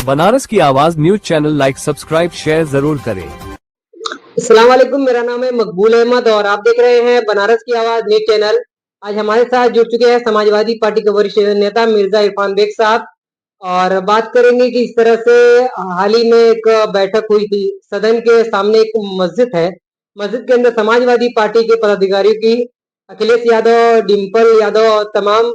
बनारस की आवाज news channel like subscribe share जरूर करें। अस्सलाम वालेकुम, मेरा नाम है मकबूल अहमद और आप देख रहे हैं बनारस की आवाज न्यूज चैनल। आज हमारे साथ जुड़ चुके हैं समाजवादी पार्टी के वरिष्ठ नेता मिर्जा इरफान बेग साहब और बात करेंगे कि इस तरह से हाल ही में एक बैठक हुई थी। सदन के सामने एक मस्जिद है, मस्जिद के अंदर समाजवादी पार्टी के पदाधिकारियों की, अखिलेश यादव, डिम्पल यादव और तमाम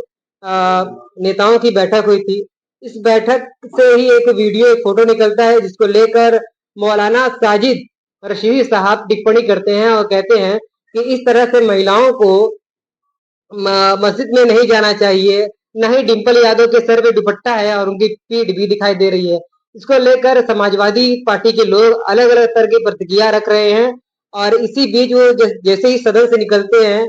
नेताओं की बैठक हुई थी। इस बैठक से ही एक वीडियो, एक फोटो निकलता है जिसको लेकर मौलाना साजिद रशीदी साहब टिप्पणी करते हैं और कहते हैं कि इस तरह से महिलाओं को मस्जिद में नहीं जाना चाहिए। न ही डिम्पल यादव के सर पे दुपट्टा है और उनकी पीठ भी दिखाई दे रही है। इसको लेकर समाजवादी पार्टी के लोग अलग अलग तरह की प्रतिक्रिया रख रहे हैं और इसी बीच वो जैसे ही सदन से निकलते हैं,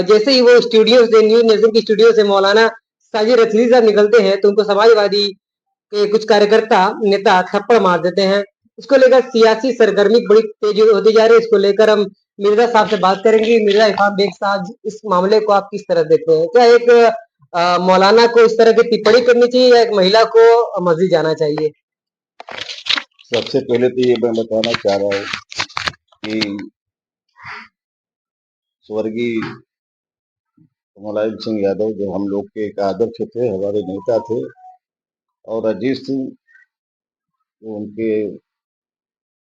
जैसे ही वो स्टूडियो से, न्यूज नेशन की स्टूडियो से मौलाना साजिद रशीदी साहब निकलते हैं तो उनको समाजवादी के कुछ कार्यकर्ता नेता थप्पड़ मार देते हैं। इसको लेकर सियासी सरगर्मी बड़ी तेज होती जा रही है। इसको लेकर हम मिर्जा साहब से बात करेंगे। मिर्जा इरफान बेग साहब, इस मामले को आप किस तरह देखते हैं? क्या एक मौलाना को इस तरह की टिप्पणी करनी चाहिए या एक महिला को मस्जिद जाना चाहिए? सबसे पहले तो ये मैं बताना चाह रहा हूँ कि स्वर्गीय मुलायम सिंह यादव जो हम लोग के एक आदर्श थे, हमारे नेता थे, और अजीत सिंह जो उनके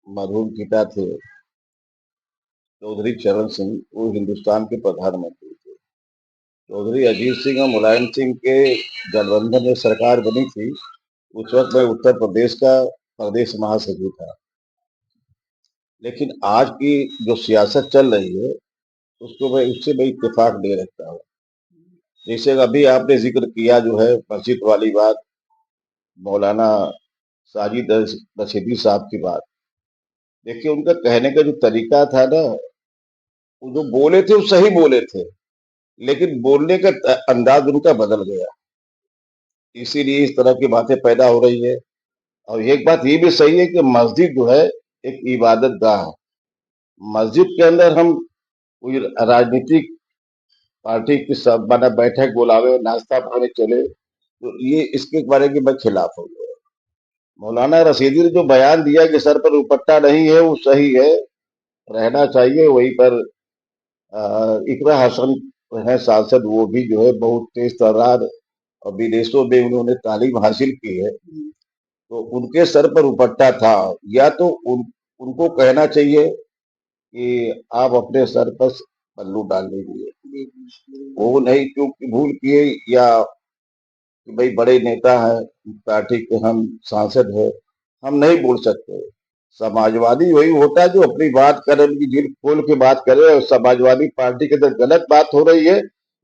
मरहूम पिता थे, चौधरी चरण सिंह, वो हिंदुस्तान के प्रधानमंत्री थे। चौधरी अजीत सिंह और मुलायम सिंह के गठबंधन में सरकार बनी थी। उस वक्त मैं उत्तर प्रदेश का प्रदेश महासचिव था। लेकिन आज की जो सियासत चल रही है उसको मैं इत्तेफाक नहीं रखता हूँ। जैसे अभी आपने जिक्र किया जो है मस्जिद वाली बात, मौलाना साजिद रशीदी साहब की बात, देखिए उनका कहने का जो तरीका था ना, वो जो बोले थे वो सही बोले थे, लेकिन बोलने का अंदाज उनका बदल गया, इसीलिए इस तरह की बातें पैदा हो रही है। और एक बात ये भी सही है कि मस्जिद जो है एक इबादत गाह है। मस्जिद के अंदर हम कोई राजनीतिक पार्टी की सब बना बैठक बुलावे, नाश्ता पानी चले, तो ये इसके बारे में मैं खिलाफ हूँ। मौलाना रशीदी ने जो बयान दिया कि सर पर दुपट्टा नहीं है, वो सही है, रहना चाहिए। वहीं पर इकरा हसन है सांसद, वो भी जो है बहुत तेज तर्रार और विदेशों में उन्होंने तालीम हासिल की है, तो उनके सर पर दुपट्टा था। या तो उनको कहना चाहिए कि आप अपने सर पर पल्लू डाल लीजिए, वो नहीं क्योंकि भूल किए, या कि भाई बड़े नेता है पार्टी के, हम सांसद है, हम नहीं बोल सकते। समाजवादी वही होता है जो अपनी बात करे, उनकी दिल खोल के बात करे। और समाजवादी पार्टी के अंदर गलत बात हो रही है,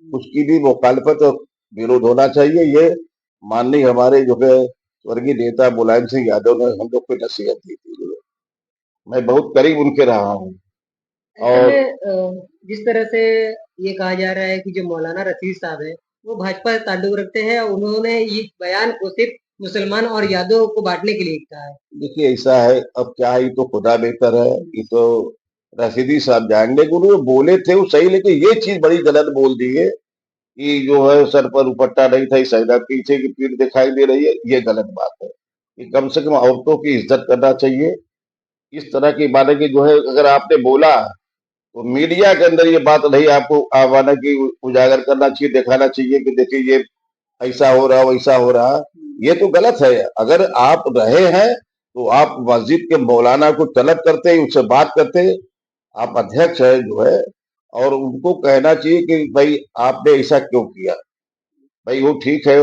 उसकी भी मुखालफत और विरोध होना चाहिए। ये माननीय हमारे जो है स्वर्गीय नेता मुलायम सिंह यादव ने हम लोग को नसीहत दी थी। मैं बहुत करीब उनके रहा हूँ। और जिस तरह से ये कहा जा रहा है कि जो मौलाना रशीद साहब है वो भाजपा से ताल्लुक रखते हैं, उन्होंने ये बयान को सिर्फ मुसलमान और यादव को बांटने के लिए कहा है। देखिए ऐसा है, अब क्या है, ये तो खुदा बेहतर है, ये तो रशीदी साहब जाएंगे। उन्होंने बोले थे वो सही, लेकिन ये चीज बड़ी गलत बोल दी है कि जो है सर पर दुपट्टा नहीं था, शायद पीछे की पीठ दिखाई दे रही है। ये गलत बात है कि कम से कम औरतों की इज्जत करना चाहिए। इस तरह की बातें की जो है अगर आपने बोला तो मीडिया के अंदर ये बात नहीं आपको आवाना की उजागर करना चाहिए, दिखाना चाहिए कि देखिए ये ऐसा हो रहा, वैसा हो रहा। ये तो गलत है। अगर आप रहे हैं तो आप मस्जिद के मौलाना को तलब करते, उससे बात करते। आप अध्यक्ष है जो है, और उनको कहना चाहिए कि भाई आपने ऐसा क्यों किया। भाई वो ठीक है,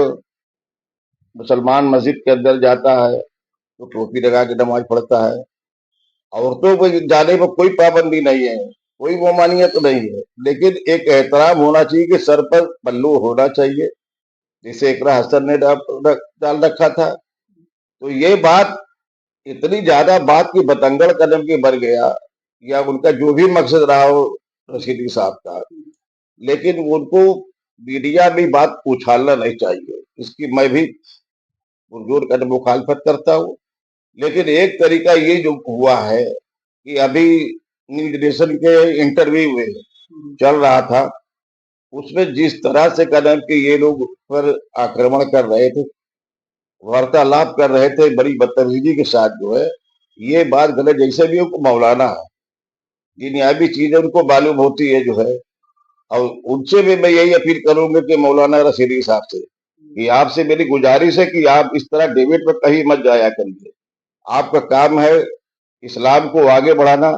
मुसलमान मस्जिद के अंदर जाता है तो टोपी लगा के नमाज पढ़ता है, औरतों को जाने पर कोई पाबंदी नहीं है, कोई ममानियत नहीं है, लेकिन एक एहतराम होना चाहिए कि सर पर पल्लू होना चाहिए, जिसे इकरा हसन ने डाल रखा था। तो ये बात इतनी ज्यादा बात की बतंगड़ कदम की बढ़ गया, या उनका जो भी मकसद रहा हो रशीदी साहब का, लेकिन उनको मीडिया में बात उछालना नहीं चाहिए। इसकी मैं भी पुरजोर कर मुखालफत करता हूँ। लेकिन एक तरीका ये जो हुआ है कि अभी न्यूज नेशन के इंटरव्यू में चल रहा था, उसमें जिस तरह से कदम के ये लोग पर आक्रमण कर रहे थे, वार्तालाप कर रहे थे बड़ी बदतमीजी के साथ जो है, ये बात गलत। जैसे भी उनको मौलाना है, दुनियावी चीजें उनको मालूम होती है जो है। और उनसे भी मैं यही अपील करूंगा कि मौलाना रशीदी साहब से, कि आपसे मेरी गुजारिश है कि आप इस तरह डिबेट पर कहीं मत जाया करिए। आपका काम है इस्लाम को आगे बढ़ाना,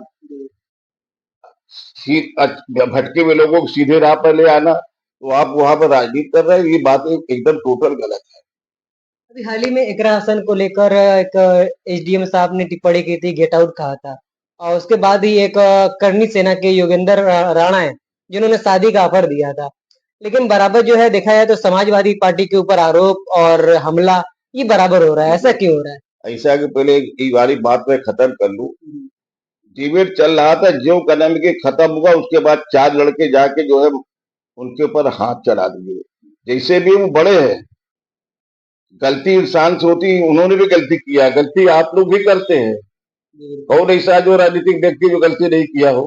भटके हुए लोगों को सीधे राह पर ले आना। तो आप वहां पर राजनीति कर रहे हैं, ये बात एकदम टोटल गलत है। अभी हाल ही में इकरा हसन को लेकर एक एसडीएम साहब ने टिप्पणी की थी, गेट आउट कहा था। और उसके बाद ही एक करनी सेना के योगेंद्र राणा है जिन्होंने शादी का ऑफर दिया था। लेकिन बराबर जो है देखा जाए तो समाजवादी पार्टी के ऊपर आरोप और हमला ये बराबर हो रहा है, ऐसा क्यों हो रहा है? ऐसा कि पहले ये वाली बात मैं खत्म कर लूं। डिबेट चल रहा था, जो कदम के खत्म हुआ उसके बाद 4 लड़के जाके जो है उनके ऊपर हाथ चढ़ा दिए। जैसे भी वो बड़े हैं, गलती इंसान से होती, उन्होंने भी गलती किया, गलती आप लोग भी करते हैं। कौन ऐसा जो राजनीतिक व्यक्ति जो गलती नहीं किया हो?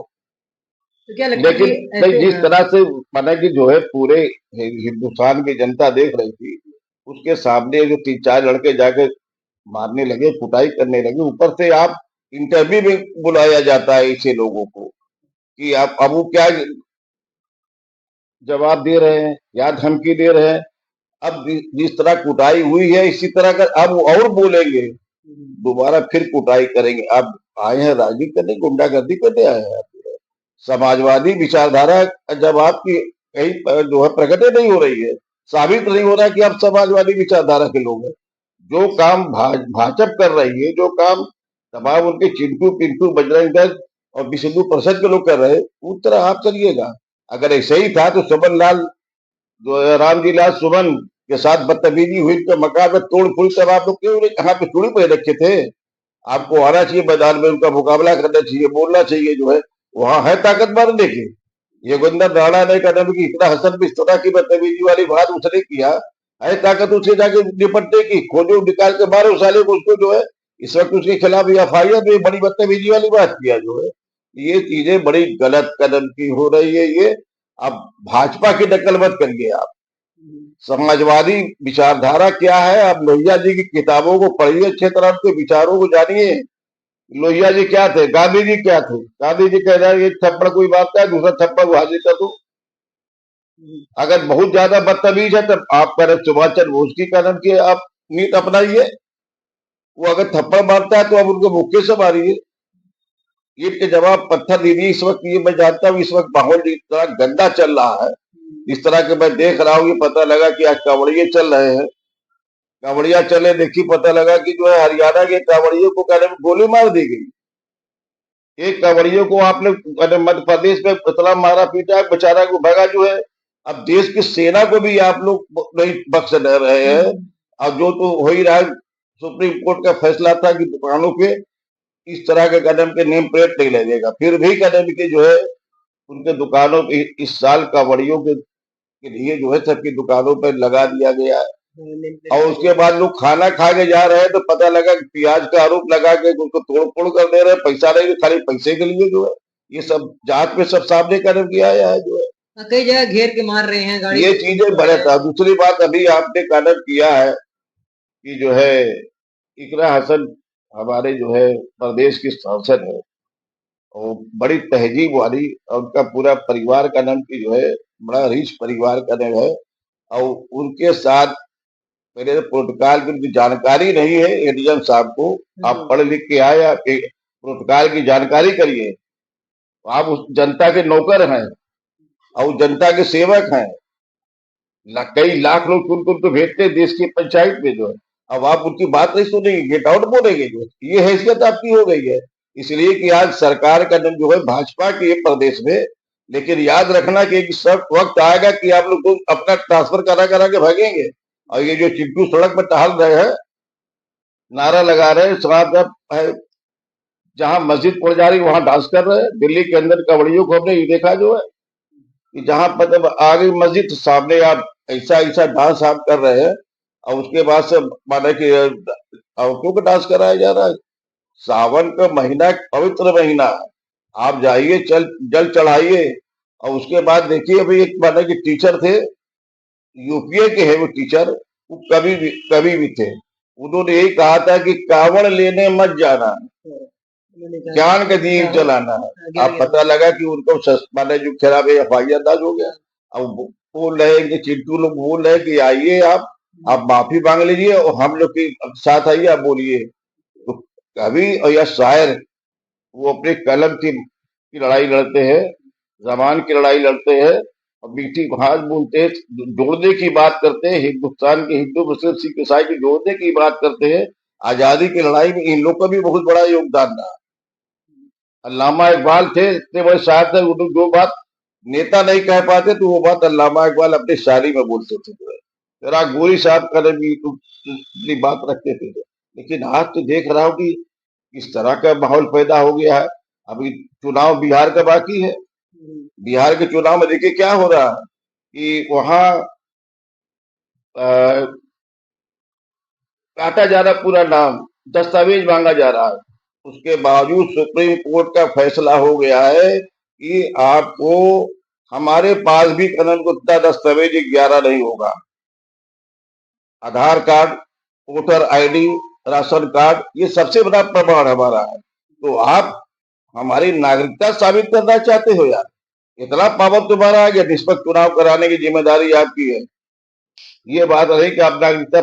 तो क्या लगता है लेकिन कि भाई ऐसे जिस तरह से माना कि जो है पूरे हिंदुस्तान की जनता देख रही थी, उसके सामने जो 3-4 लड़के जाके मारने लगे, कुटाई करने लगे, ऊपर से आप इंटरव्यू में बुलाया जाता है ऐसे लोगों को कि आप अब वो क्या जवाब दे रहे हैं या धमकी दे रहे हैं। अब जिस तरह कुटाई हुई है इसी तरह का अब वो और बोलेंगे, दोबारा फिर कुटाई करेंगे। अब आए हैं राजनीति करने, गुंडागर्दी करने आए हैं। समाजवादी विचारधारा जब आपकी कहीं जो है प्रकट नहीं हो रही है, साबित नहीं हो रहा कि आप समाजवादी विचारधारा के लोग हैं। जो काम भाजपा कर रही है, जो काम तमाम उनके चिंटू पिंटू बजरंग दल और विष्णु प्रसाद के लोग कर रहे हैं, उस तरह आप करिएगा। अगर ऐसे ही था तो सुमन लाल जो है, रामजी लाल सुमन के साथ बदतमीजी हुई, तो मकान में तोड़ फोड़, तब आप लोग क्यों यहाँ पे चूड़ी पे रखे थे? आपको आना चाहिए मैदान में, उनका मुकाबला करना चाहिए, बोलना चाहिए जो है। वहां है ताकत मारने की। योगेंद्र राणा ने कदम की, इतना हसन भी इस तरह की बदतमीजी वाली बात उसने किया, है ताकत उसे जाके निपटने की, खोजो निकाल के मारो साले को, उसको जो है इस वक्त उसके खिलाफ एफआईआर में बड़ी बदतमीजी वाली बात किया जो है। ये चीजें बड़ी गलत कदम की हो रही है ये। अब भाजपा की नकल मत करिए आप। समाजवादी विचारधारा क्या है, आप लोहिया जी की किताबों को पढ़िए, अच्छे तरह के विचारों को जानिए। लोहिया जी क्या थे, गांधी जी क्या थे? गांधी जी कह रहे हैं एक थप्पड़ कोई बात है, दूसरा थप्पड़ वो हाजिर कर दो। अगर बहुत ज्यादा बदतमीज है तब आप कह रहे सुभाष चंद्र बोस की कदम की आप नीति अपनाइए। वो अगर थप्पड़ मारता है तो आप उनको मुक्के से मारिए। ईट के जवाब पत्थर दीजिए। इस वक्त ये मैं जानता हूँ, इस वक्त माहौल इतना गंदा चल रहा है, इस तरह के मैं देख रहा हूँ। ये पता लगा कि आज कांवड़िए चल रहे हैं, कांवड़िया चले, देखिए पता लगा कि जो है हरियाणा के कांवड़ियों को कहने में गोली मार दी गई। एक कांवड़ियों को आपने मध्य प्रदेश में इतना मारा पीटा, बेचारा को भगा जो है। अब देश की सेना को भी आप लोग नहीं बख्श रहे हैं। अब जो तो हो ही रहा है, सुप्रीम कोर्ट का फैसला था कि दुकानों पे इस तरह के कदम के नेम प्लेट नहीं लगेगा, फिर भी कदम के जो है उनके दुकानों पे इस साल कांवड़ियों के लिए जो है सबकी दुकानों पर लगा दिया गया है। और उसके बाद लोग खाना खा के जा रहे हैं तो पता लगा कि प्याज का आरोप लगा के उसको तोड़ फोड़ कर दे रहे हैं, पैसा नहीं, खाली पैसे के लिए जो है। ये सब जांच में सब सामने कदम किया है जो है। कई जगह घेर के मार रहे हैं गाड़ी ये को। चीजें गलत है। दूसरी बात अभी आपने कदम किया है कि जो है इकरा हसन हमारे जो है प्रदेश की सांसद है, और बड़ी तहजीब वाली, और उनका पूरा परिवार का नाम की जो है बड़ा रिच परिवार का नाम है। और उनके साथ मेरे प्रोटोकॉल की उनकी जानकारी नहीं है एडीएम साहब को। आप पढ़ लिख के आए, आप प्रोटोकॉल की जानकारी करिए। आप उस जनता के नौकर हैं और जनता के सेवक हैं। कई लाख लोग चुन तो भेजते हैं देश की पंचायत में जो है। अब आप उनकी बात नहीं सुनेंगे, गेट आउट बोलेंगे जो है। ये हैसियत आपकी हो गई है। इसलिए कि आज सरकार का नाम जो है भाजपा की है प्रदेश में। लेकिन याद रखना कि एक सब वक्त आएगा कि आप लोग तो अपना ट्रांसफर करा करा के भागेंगे। और ये जो चिंटू सड़क पर टहल रहे हैं, नारा लगा रहे हैं, शराब है, जहां मस्जिद पड़ जा रही वहां डांस कर रहे हैं। दिल्ली के अंदर कवड़ियों को हमने ये देखा जो है कि जहां मतलब आ गई मस्जिद तो सामने आप ऐसा ऐसा डांस आप कर रहे हैं। और उसके बाद से माने कि औरतों को डांस कराया जा रहा है। सावन का महीना एक पवित्र महीना है, आप जाइए, चल जल चढ़ाइए। और उसके बाद देखिए अभी एक माने कि टीचर थे, यूपीए के है वो टीचर, वो कभी भी थे। उन्होंने यही कहा था कि कावड़ लेने मत जाना, ज्ञान का दीप जलाना है। आप पता लगा कि उनको माने जो खराब FIR दर्ज हो गया। अब बोल रहे हैं कि चिंटू लोग बोल रहे हैं कि आइए आप माफी मांग लीजिए और हम लोग के साथ आइए, आप बोलिए। तो कवि और या शायर वो अपने कलम की लड़ाई लड़ते हैं, जबान की लड़ाई लड़ते हैं और मीठी भाषा बोलते हैं, जोड़ने की बात करते हैं, हिंदुस्तान के हिंदू मुस्लिम सिख ईसाई की जोड़ने की बात करते हैं। आजादी की लड़ाई में इन लोग का भी बहुत बड़ा योगदान रहा। अल्लामा इकबाल थे, इतने बड़े शायर थे, वो जो बात नेता नहीं कह पाते तो वो बात अल्लामा इकबाल अपनी शायरी में बोलते थे। जरा गोरी साहब का भी अपनी बात रखते थे। लेकिन आज तो देख रहा हूँ कि इस तरह का माहौल पैदा हो गया है। अभी चुनाव बिहार का बाकी है। बिहार के चुनाव में देखिए क्या हो रहा है कि वहां काटा जा रहा पूरा नाम, दस्तावेज मांगा जा रहा है। उसके बावजूद सुप्रीम कोर्ट का फैसला हो गया है कि आपको हमारे पास भी कनन गुप्ता दस्तावेज 11 नहीं होगा। Aadhaar card, voter ID, ration card, ये सबसे बड़ा प्रमाण हमारा है। तो आप हमारी नागरिकता साबित करना चाहते हो यार? इतना पावर तुम्हारा है कि निष्पक्ष चुनाव कराने की जिम्मेदारी आपकी है। ये बात नहीं कि आप नागरिकता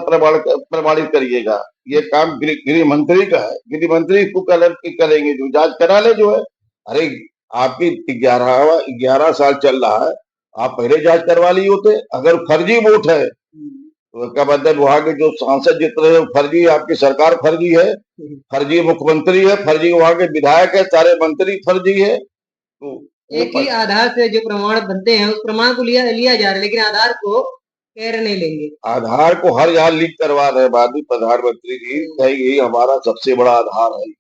प्रमाणित करिएगा। ये काम गृह मंत्री का है। गृह मंत्री इसको करेंगे, जो जांच करा ले जो है। अरे आपकी 11 साल चल रहा है, आप पहले जांच करवा लिए होते। अगर फर्जी वोट है तो इसका मतलब वहां के जो सांसद जीत रहे हैं फर्जी, आपकी सरकार फर्जी है, फर्जी मुख्यमंत्री है, फर्जी वहां के विधायक है, सारे मंत्री फर्जी है। तो एक ही आधार से जो प्रमाण बनते हैं उस प्रमाण को लिया लिया जा रहा है, लेकिन आधार को केयर नहीं लेंगे। आधार को हर यहाँ लिंक करवा रहे हैं माननीय प्रधानमंत्री जी, यही हमारा सबसे बड़ा आधार है।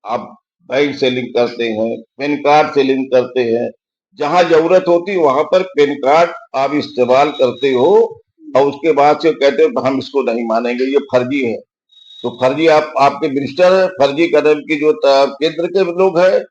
आप बैंक से लिंक करते हैं, पैन कार्ड से लिंक करते हैं, जहां जरूरत होती वहां पर पैन कार्ड आप इस्तेमाल करते हो और उसके बाद से कहते हो हम इसको नहीं मानेंगे, ये फर्जी है। तो फर्जी आपके मिनिस्टर है, फर्जी कदम की जो केंद्र के लोग हैं,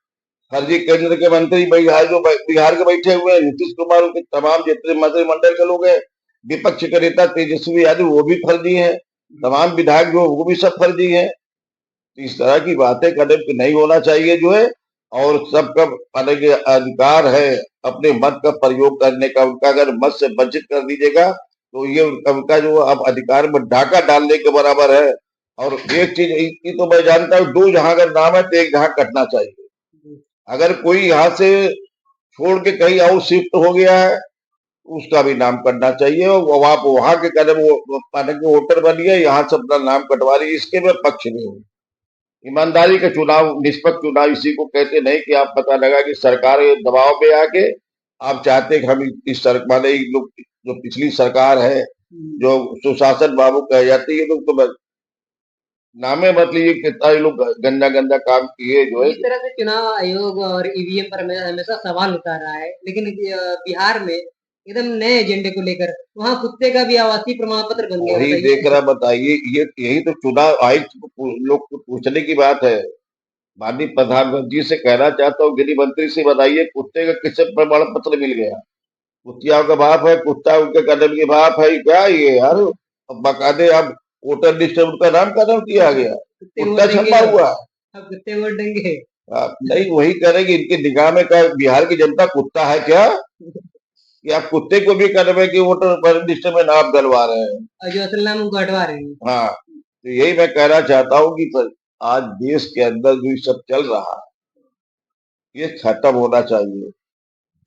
फर्जी केंद्र के मंत्री बिहार के बैठे हुए हैं, नीतीश कुमार के तमाम जितने मंत्रिमंडल के लोग हैं, विपक्ष के नेता तेजस्वी यादव वो भी फर्जी है, तमाम विधायक जो वो भी सब फर्जी है। तो इस तरह की बातें कदम नहीं होना चाहिए जो है। और सबका अलग अधिकार है अपने मत का प्रयोग करने का। उनका अगर मत से वंचित कर दीजिएगा तो ये उनका जो अब अधिकार में डाका डालने के बराबर है। और एक चीज की तो मैं जानता हूँ, दो जहां अगर नाम है तो एक जहां कटना चाहिए। अगर कोई यहाँ से छोड़ के कहीं और शिफ्ट हो गया है उसका भी नाम कटना चाहिए। और आप वहां के कदम वोटर बनिए, यहाँ से अपना नाम कटवा रही, इसके में पक्ष नहीं हूँ। ईमानदारी का चुनाव, निष्पक्ष चुनाव इसी को कहते नहीं कि आप पता लगा कि सरकार दबाव में आके आप चाहते कि हम इस माने लोग जो पिछली सरकार है जो सुशासन बाबू कह जाती है, लोग तो नामे मत लीजिए कितना ये लोग गंदा गंदा काम किए जो है। इस तरह से चुनाव आयोग और EVM पर हमेशा सवाल उठा रहा है, लेकिन बिहार में एकदम नए एजेंडे को लेकर वहाँ कुत्ते का भी आवासीय प्रमाण पत्र बन गया। वही देख रहा, बताइए ये यही तो चुनाव आयुक्त लोग को पूछने की बात है। माननीय प्रधानमंत्री से कहना चाहता हूँ, गृह मंत्री से बताइए कुत्ते का किससे प्रमाण पत्र मिल गया? कुत्तियाओं का बाप है, कुत्ता उनके कदम के बाप है क्या ये यार? अब बकायदे अब वोटर लिस्ट में उनका नाम कदम किया गया, कुत्ता छपा हुआ। अब कुत्ते वोट देंगे? नहीं, वही करेंगे। इनकी निगाह में क्या बिहार की जनता कुत्ता है क्या? कि आप कुत्ते को भी कदम है कि वोटर लिस्ट में नाम डलवा रहे हैं, और जो असल नाम उनको हटवा रहे हैं। हाँ, तो यही मैं कहना चाहता हूँ कि आज देश के अंदर जो सब चल रहा है ये खत्म होना चाहिए।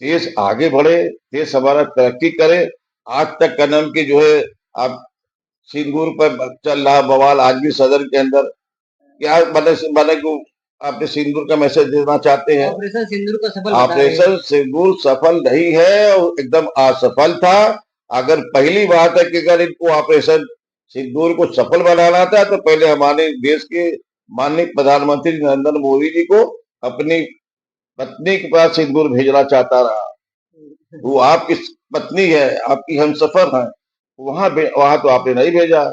देश आगे बढ़े, देश हमारा तरक्की करे। आज तक कदम की जो है आप सिंदूर पर चल रहा बवाल, आज भी सदन के अंदर क्या बने को आपने सिंदूर का मैसेज देना चाहते हैं? ऑपरेशन सिंदूर का सफल ऑपरेशन सिंदूर सफल नहीं है, एकदम असफल था। अगर पहली बात है कि अगर इनको ऑपरेशन सिंदूर को सफल बनाना था तो पहले हमारे देश के माननीय प्रधानमंत्री नरेंद्र मोदी जी को अपनी पत्नी के पास सिंदूर भेजना चाहता रहा। वो आपकी पत्नी है, आपकी हमसफर है, वहां तो आपने नहीं भेजा।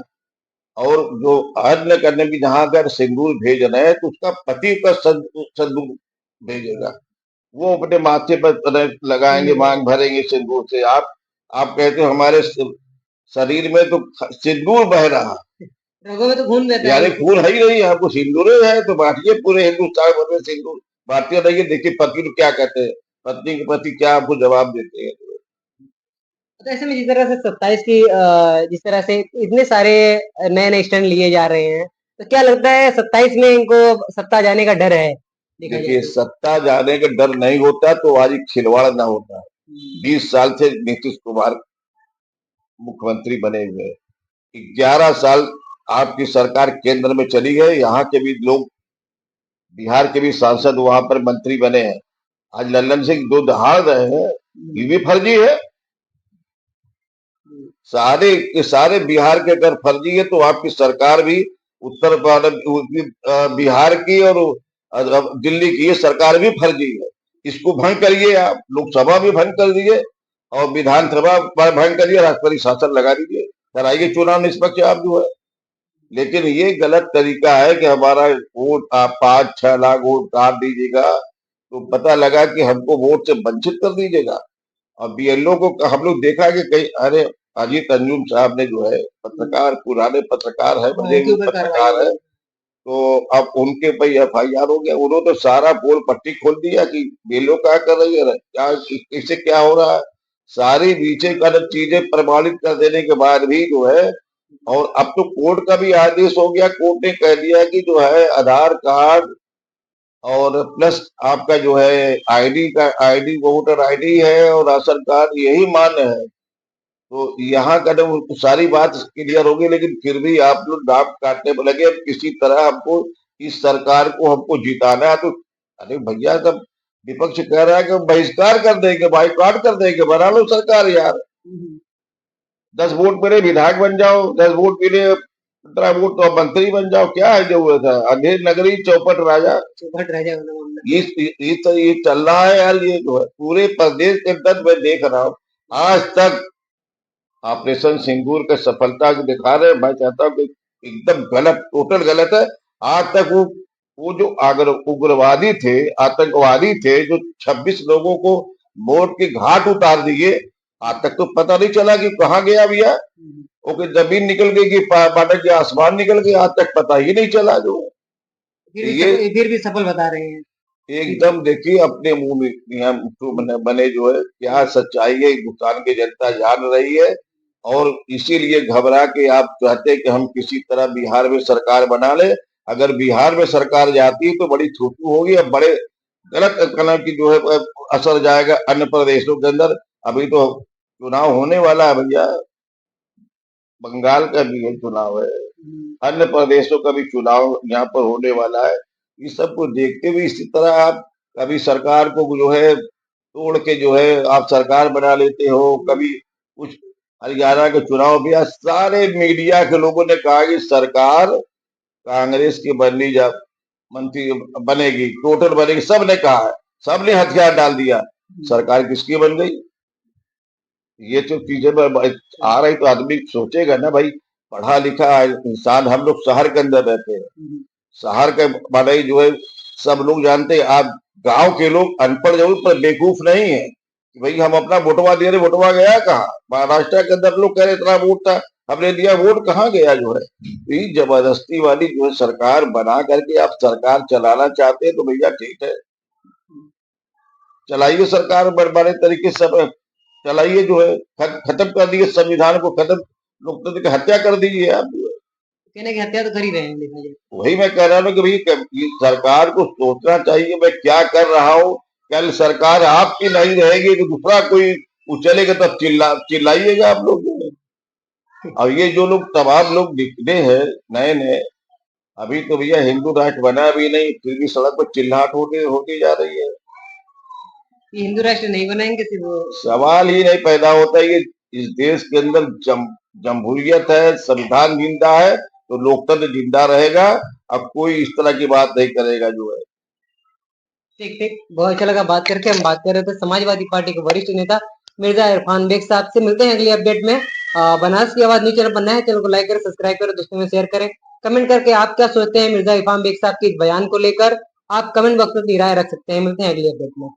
और जो अन्य करने की जहां अगर सिंदूर भेज रहे हैं तो उसका पति का सिंदूर भेजेगा, वो अपने माथे पर लगाएंगे, मांग भरेंगे सिंदूर से। आप कहते हो हमारे शरीर में तो सिंदूर बह रहा, रगों में तो खून बहता है यानी उनके। खून है ही नहीं, आपको सिंदूर है तो बांटिए पूरे हिंदुस्तान भर में सिंदूर बांटते रहिए। देखिए पति को क्या कहते हैं, पत्नी के पति क्या आपको जवाब देते हैं। तो ऐसे में जिस तरह से 27 की जिस तरह से इतने सारे नए नए स्टैंड लिए जा रहे हैं, तो क्या लगता है 27 में इनको सत्ता जाने का डर है देखा जाए देखिए तो? सत्ता जाने का डर नहीं होता तो आज एक खिलवाड़ ना होता। 20 साल से नीतीश कुमार मुख्यमंत्री बने हुए हैं। 11 साल आपकी सरकार केंद्र में चली है, यहाँ के भी लोग, बिहार के भी सांसद वहां पर मंत्री बने हैं। आज लल्लन सिंह जो दहाड़ रहे हैं ये भी फर्जी है। सारे के सारे बिहार के अगर फर्जी है तो आपकी सरकार भी उत्तर बिहार की और दिल्ली की ये सरकार भी फर्जी है। इसको भंग करिए, आप लोकसभा भी भंग कर दिए और विधानसभा भंग करिए, राष्ट्रपति शासन लगा दीजिए, कराइए चुनाव निष्पक्ष आप जो है। लेकिन ये गलत तरीका है कि हमारा वोट आप 5-6 लाख वोट काट दीजिएगा तो पता लगा कि हमको वोट से वंचित कर दीजिएगा। और बीएलओ को हम लोग देखा कि कई, अरे अजीत अंजुम साहब ने जो है पत्रकार, पुराने पत्रकार है, बड़े उनके ऊपर कार्रवाई पत्रकार हुई। है, तो अब उनके पे एफआईआर हो गया। उन्होंने तो सारा पोल पट्टी खोल दिया कि बीएलओ क्या कर रही है, क्या इससे क्या हो रहा है। सारी नीचे का चीजें प्रमाणित कर देने के बाद भी जो है, और अब तो कोर्ट का भी आदेश हो गया, कोर्ट ने कह दिया कि जो है आधार कार्ड और प्लस आपका जो है आईडी का, आईडी वोटर आईडी है और राशन कार्ड यही मान्य है। तो यहाँ का तो सारी बात क्लियर होगी, लेकिन फिर भी आप लोग दांत काटने पर लगे। अब किसी तरह हमको इस सरकार को हमको जिताना है तो अरे भैया, तब विपक्ष कह रहा है कि बहिष्कार कर देंगे, बाइकआउट कर देंगे, बना लो सरकार यार। 10 वोट मिले विधायक बन जाओ, 10 वोट मिले 15 वोट तो मंत्री बन जाओ, क्या है जरूरत है। अंधेर नगरी चौपट राजा, चौपट राजा वाला मामला। ये तो ये चल रहा है यार। ये जो है पूरे प्रदेश के अंदर मैं देख रहा हूँ आज तक ऑपरेशन सिंदूर का सफलता जो दिखा रहे हैं, मैं चाहता हूँ कि एकदम गलत, टोटल गलत है। आज तक वो जो अगर उग्रवादी थे, आतंकवादी थे, जो 26 लोगों को मौत के घाट उतार दिए, आज तक तो पता नहीं चला कि कहाँ गया भैया। ओके, जमीन निकल गई कि माना कि आसमान निकल गया, आज तक पता ही नहीं चला जो है। ये फिर भी सफल बता रहे हैं। एकदम देखिए अपने मुंह में यहाँ तो बने जो है, क्या सच्चाई है हिंदुस्तान की जनता जान रही है। और इसीलिए घबरा के आप चाहते हैं कि हम किसी तरह बिहार में सरकार बना ले। अगर बिहार में सरकार जाती है तो बड़ी छोटी होगी, अब बड़े गलत कलम की जो है असर जाएगा अन्य प्रदेशों के अंदर। अभी तो चुनाव होने वाला है भैया, बंगाल का भी है चुनाव है, अन्य प्रदेशों का भी चुनाव यहाँ पर होने वाला है। इस सब को देखते हुए इसी तरह आप कभी सरकार को जो है तोड़ के जो है आप सरकार बना लेते हो, कभी कुछ। हरियाणा के चुनाव भी आज सारे मीडिया के लोगों ने कहा कि सरकार कांग्रेस की बननी, जा मंत्री बनेगी, टोटल बनेगी, सब ने कहा है, सबने हथियार डाल दिया। सरकार किसकी बन गई। ये तो चीजें आ रही तो आदमी सोचेगा ना भाई, पढ़ा लिखा इंसान, हम लोग शहर के अंदर रहते हैं, शहर के माने जो है सब लोग जानते हैं। आप गांव के लोग अनपढ़ जरूर पर बेवकूफ नहीं है कि भाई हम अपना वोटवा दे रहे, वोटवा गया कहाँ। महाराष्ट्र के अंदर लोग कह रहे इतना वोट था हमने दिया, वोट कहाँ गया जो है। तो ये जबरदस्ती वाली जो है सरकार बना करके आप सरकार चलाना चाहते हैं तो भैया ठीक है, चलाइए सरकार बड़े तरीके से चलाइए, जो है खत्म कर दिए संविधान को, खत्म लोकतंत्र की हत्या कर दीजिए आप। कहने की हत्या तो कर ही रहे हैं देखा जाए। वही मैं कह रहा हूँ कि भाई ये सरकार को सोचना चाहिए मैं क्या कर रहा हूँ। कल सरकार आपकी नहीं रहेगी तो दूसरा कोई उछलेगा तब चिल्लाइएगा आप लोग जो है। और ये जो लोग तमाम लोग निकले हैं नए नए, अभी तो भैया हिंदू राष्ट्र बना भी नहीं, फिर भी सड़क पर चिल्लाहट होती जा रही है। ये हिंदू राष्ट्र नहीं बनाएंगे सिर्फ सवाल ही नहीं पैदा होता। ये इस देश के अंदर जमहूरियत है, संविधान जिंदा है तो लोकतंत्र जिंदा रहेगा। अब कोई इस तरह की बात नहीं करेगा जो है। ठीक ठीक, बहुत अच्छा लगा बात करके। हम बात कर रहे थे समाजवादी पार्टी के वरिष्ठ नेता मिर्जा इरफान बेग साहब से। मिलते हैं अगली अपडेट में। बनारस की आवाज न्यूज चैनल पर नया है, चैनल को लाइक करें, सब्सक्राइब करें, दोस्तों में शेयर करें। कमेंट करके आप क्या सोचते हैं मिर्जा इरफान बेग साहब के इस बयान को लेकर, आप कमेंट बॉक्स में अपनी राय रख सकते हैं। मिलते हैं अगली अपडेट में।